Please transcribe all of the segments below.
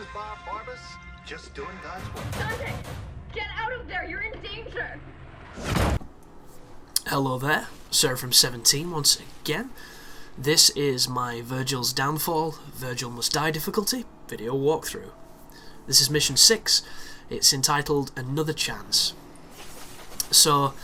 is Bob Barbas, just doing God's work. Dante, get out of there! You're in danger! Hello there, Seraphim17 once again. This is my Vergil's Downfall, Vergil Must Die difficulty video walkthrough. This is mission 6. It's entitled Another Chance. So,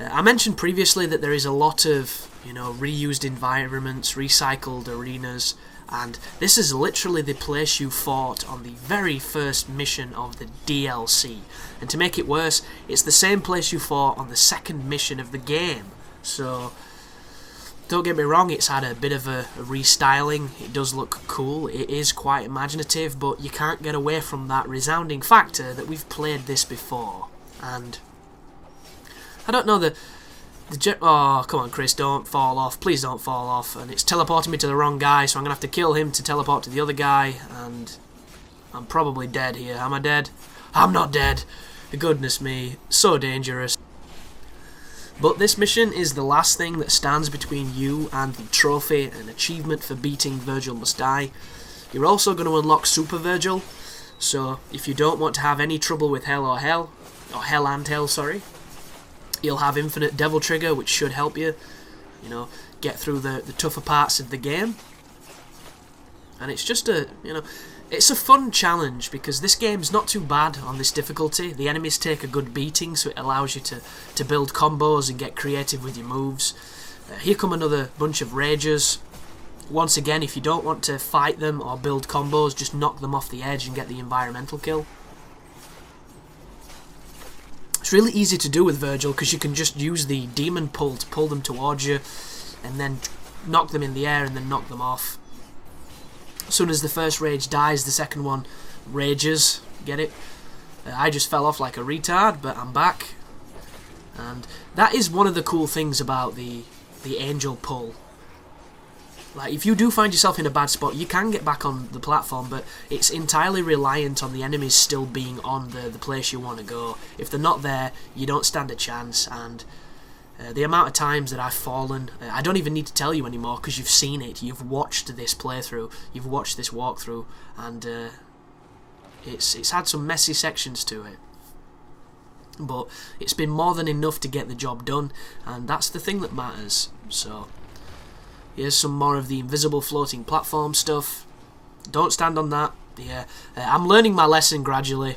I mentioned previously that there is a lot of, reused environments, recycled arenas, and this is literally the place you fought on the very first mission of the DLC. And to make it worse, it's the same place you fought on the second mission of the game. So, don't get me wrong, it's had a bit of a restyling. It does look cool, it is quite imaginative, but you can't get away from that resounding factor that we've played this before. And I don't know, oh, come on Chris, don't fall off, please don't fall off. And it's teleporting me to the wrong guy, so I'm going to have to kill him to teleport to the other guy, and I'm probably dead here. Am I dead? I'm not dead! Goodness me, so dangerous. But this mission is the last thing that stands between you and the trophy and achievement for beating Vergil Must Die. You're also going to unlock Super Vergil, so if you don't want to have any trouble with Hell and Hell, sorry, you'll have Infinite Deviltrigger, which should help you, get through the tougher parts of the game. And it's just it's a fun challenge, because this game's not too bad on this difficulty. The enemies take a good beating, so it allows you to build combos and get creative with your moves. Here come another bunch of ragers. Once again, if you don't want to fight them or build combos, just knock them off the edge and get the environmental kill. It's really easy to do with Vergil, because you can just use the demon pull to pull them towards you, and then knock them in the air and then knock them off. As soon as the first rage dies, the second one rages. Get it? I just fell off like a retard, but I'm back. And that is one of the cool things about the angel pull. Like, if you do find yourself in a bad spot, you can get back on the platform, but it's entirely reliant on the enemies still being on the place you want to go. If they're not there, you don't stand a chance, and the amount of times that I've fallen, I don't even need to tell you anymore, because you've seen it, you've watched this playthrough, you've watched this walkthrough, and it's had some messy sections to it. But it's been more than enough to get the job done, and that's the thing that matters. So here's some more of the invisible floating platform stuff. Don't stand on that. Yeah, I'm learning my lesson gradually.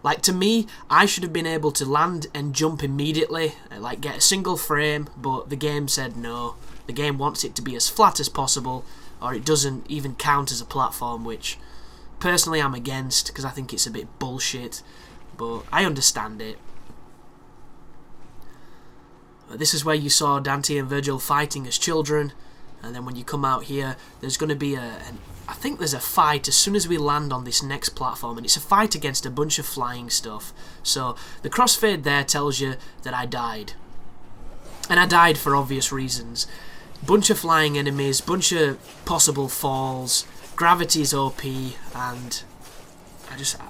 Like, to me, I should have been able to land and jump immediately, like get a single frame, but the game said no. The game wants it to be as flat as possible, or it doesn't even count as a platform, which personally I'm against, because I think it's a bit bullshit, but I understand it. This is where you saw Dante and Virgil fighting as children, and then when you come out here, there's going to be I think there's a fight as soon as we land on this next platform, and it's a fight against a bunch of flying stuff. So the crossfade there tells you that I died. And I died for obvious reasons. Bunch of flying enemies, bunch of possible falls, gravity's OP, and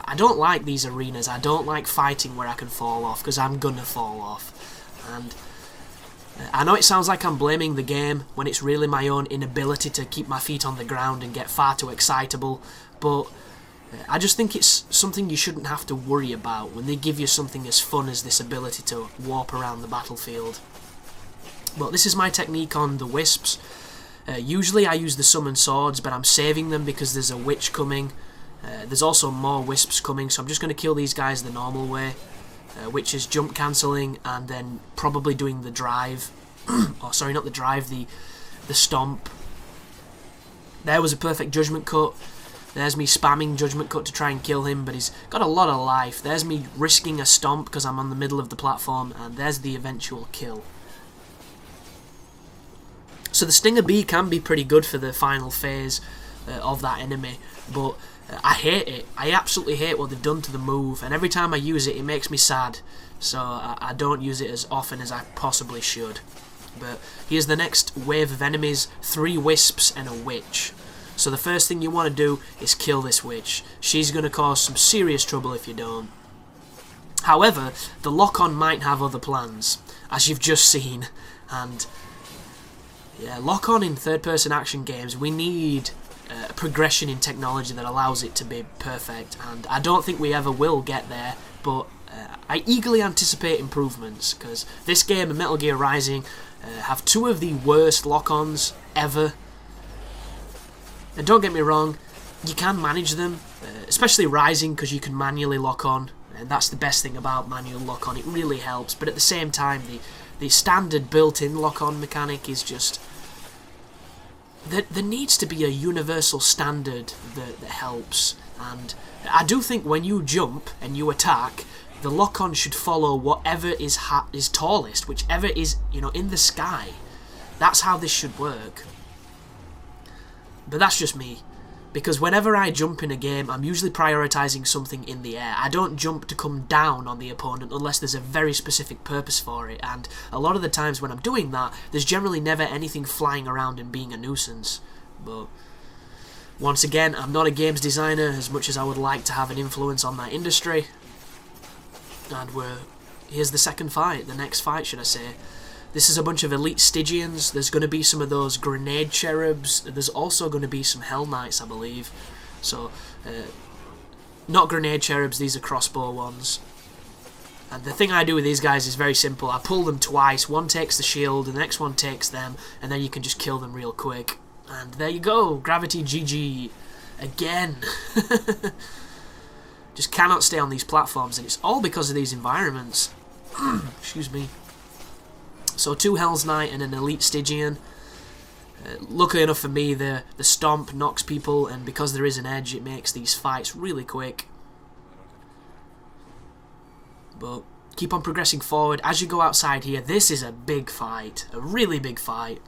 I don't like these arenas. I don't like fighting where I can fall off, because I'm gonna fall off. And I know it sounds like I'm blaming the game when it's really my own inability to keep my feet on the ground and get far too excitable, but I just think it's something you shouldn't have to worry about when they give you something as fun as this ability to warp around the battlefield. But this is my technique on the wisps. Usually I use the summon swords, but I'm saving them because there's a witch coming. There's also more wisps coming, so I'm just going to kill these guys the normal way. Which is jump cancelling and then probably doing the drive. Oh, sorry, not the drive, the stomp. There was a perfect judgment cut. There's me spamming judgment cut to try and kill him, but he's got a lot of life. There's me risking a stomp because I'm on the middle of the platform, and there's the eventual kill. So the Stinger Bee can be pretty good for the final phase of that enemy, but I hate it. I absolutely hate what they've done to the move, and every time I use it, it makes me sad. So I don't use it as often as I possibly should. But here's the next wave of enemies, 3 wisps and a witch. So the first thing you want to do is kill this witch. She's going to cause some serious trouble if you don't. However, the lock-on might have other plans, as you've just seen, and yeah, lock-on in third-person action games, we need a progression in technology that allows it to be perfect, and I don't think we ever will get there, but I eagerly anticipate improvements, because this game and Metal Gear Rising have two of the worst lock-ons ever. And don't get me wrong, you can manage them, especially Rising, because you can manually lock on, and that's the best thing about manual lock-on, it really helps, but at the same time, the standard built-in lock-on mechanic is just... There needs to be a universal standard that helps, and I do think when you jump and you attack, the lock-on should follow whatever is tallest, whichever is, in the sky. That's how this should work. But that's just me, because whenever I jump in a game, I'm usually prioritising something in the air. I don't jump to come down on the opponent unless there's a very specific purpose for it, and a lot of the times when I'm doing that, there's generally never anything flying around and being a nuisance. But once again, I'm not a games designer as much as I would like to have an influence on that industry. And here's the second fight, the next fight should I say. This is a bunch of elite Stygians. There's going to be some of those grenade cherubs. There's also going to be some Hell Knights, I believe. So, not grenade cherubs, these are crossbow ones. And the thing I do with these guys is very simple. I pull them twice. One takes the shield, and the next one takes them, and then you can just kill them real quick. And there you go, Gravity GG. Again. Just cannot stay on these platforms, and it's all because of these environments. Excuse me. So 2 Hell's Knight and an Elite Stygian. Luckily enough for me, the stomp knocks people, and because there is an edge, it makes these fights really quick. But keep on progressing forward. As you go outside here, this is a big fight. A really big fight.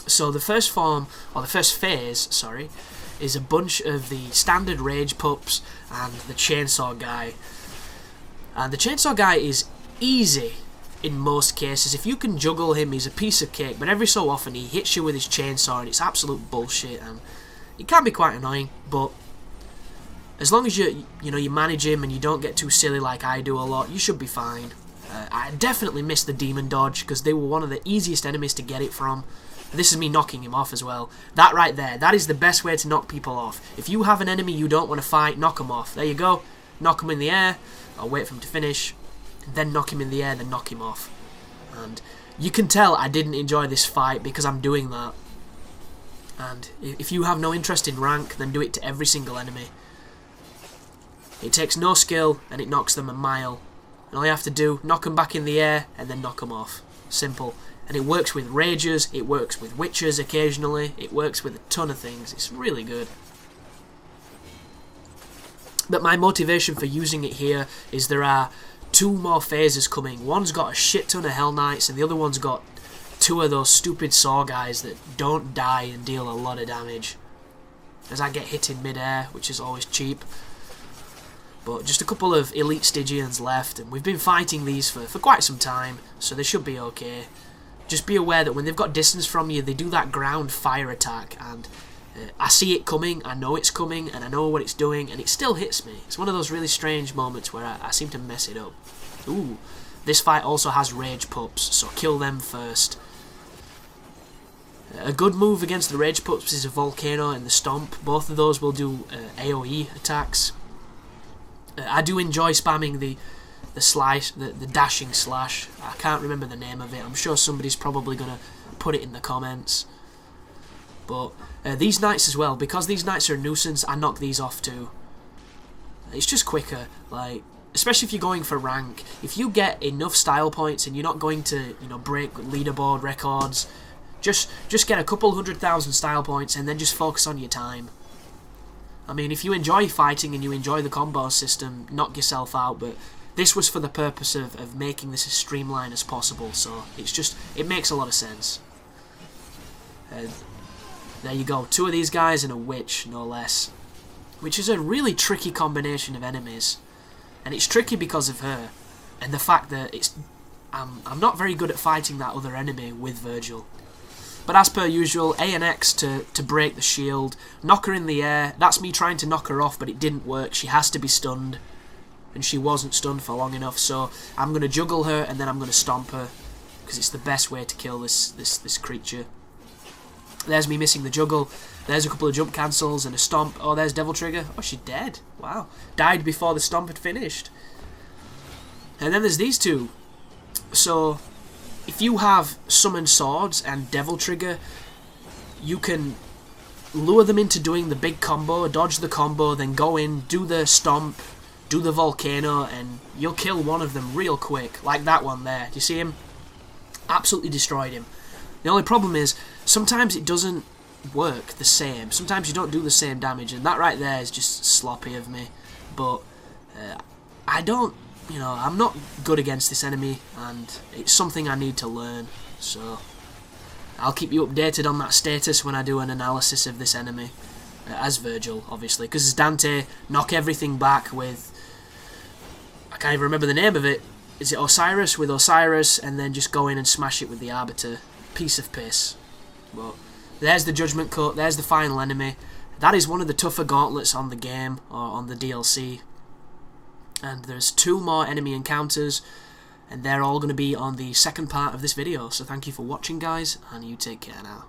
So the first form, or the first phase, sorry, is a bunch of the standard rage pups and the chainsaw guy. And the chainsaw guy is easy in most cases. If you can juggle him, he's a piece of cake, but every so often he hits you with his chainsaw and it's absolute bullshit, and it can be quite annoying, but as long as you manage him and you don't get too silly like I do a lot, you should be fine. I definitely missed the demon dodge because they were one of the easiest enemies to get it from. This is me knocking him off as well. That right there, that is the best way to knock people off. If you have an enemy you don't want to fight, knock him off. There you go. Knock him in the air. I'll wait for him to finish. Then knock him in the air, then knock him off. And you can tell I didn't enjoy this fight because I'm doing that. And if you have no interest in rank, then do it to every single enemy. It takes no skill, and it knocks them a mile. And all you have to do, knock them back in the air, and then knock them off. Simple. And it works with rages, it works with witches occasionally, it works with a ton of things. It's really good. But my motivation for using it here is there are 2 more phases coming. One's got a shit ton of Hell Knights, and the other one's got 2 of those stupid saw guys that don't die and deal a lot of damage. As I get hit in mid-air, which is always cheap. But just a couple of elite Stygians left, and we've been fighting these for quite some time, so they should be okay. Just be aware that when they've got distance from you, they do that ground fire attack, and I see it coming, I know it's coming, and I know what it's doing, and it still hits me. It's one of those really strange moments where I seem to mess it up. Ooh, this fight also has rage pups, so kill them first. A good move against the rage pups is a volcano and the stomp. Both of those will do AoE attacks. I do enjoy spamming the dashing slash. I can't remember the name of it. I'm sure somebody's probably going to put it in the comments. But these knights as well, because these knights are a nuisance, I knock these off too. It's just quicker, like, especially if you're going for rank. If you get enough style points and you're not going to, break leaderboard records, just get a couple 100,000 style points and then just focus on your time. I mean, if you enjoy fighting and you enjoy the combo system, knock yourself out, but this was for the purpose of making this as streamlined as possible, so it makes a lot of sense. There you go, 2 of these guys and a witch, no less. Which is a really tricky combination of enemies. And it's tricky because of her, and the fact that I'm not very good at fighting that other enemy with Virgil. But as per usual, A and X to break the shield, knock her in the air. That's me trying to knock her off, but it didn't work. She has to be stunned, and she wasn't stunned for long enough, so I'm going to juggle her and then I'm going to stomp her, because it's the best way to kill this creature. There's me missing the juggle. There's a couple of jump cancels and a stomp. Oh, there's Deviltrigger. Oh, she's dead. Wow. Died before the stomp had finished. And then there's these two. So, if you have Summon Swords and Deviltrigger, you can lure them into doing the big combo, dodge the combo, then go in, do the stomp, do the volcano, and you'll kill one of them real quick. Like that one there. Do you see him? Absolutely destroyed him. The only problem is, sometimes it doesn't work the same. Sometimes you don't do the same damage, and that right there is just sloppy of me. But I don't, you know, I'm not good against this enemy, and it's something I need to learn. So I'll keep you updated on that status when I do an analysis of this enemy, as Virgil, obviously, because as Dante, knock everything back with, I can't even remember the name of it. Is it Osiris? With Osiris, and then just go in and smash it with the Arbiter. Piece of piss. But there's the Judgment Cut, there's the final enemy. That is one of the tougher gauntlets on the game, or on the DLC. And there's 2 more enemy encounters, and they're all going to be on the second part of this video. So thank you for watching, guys, and you take care now.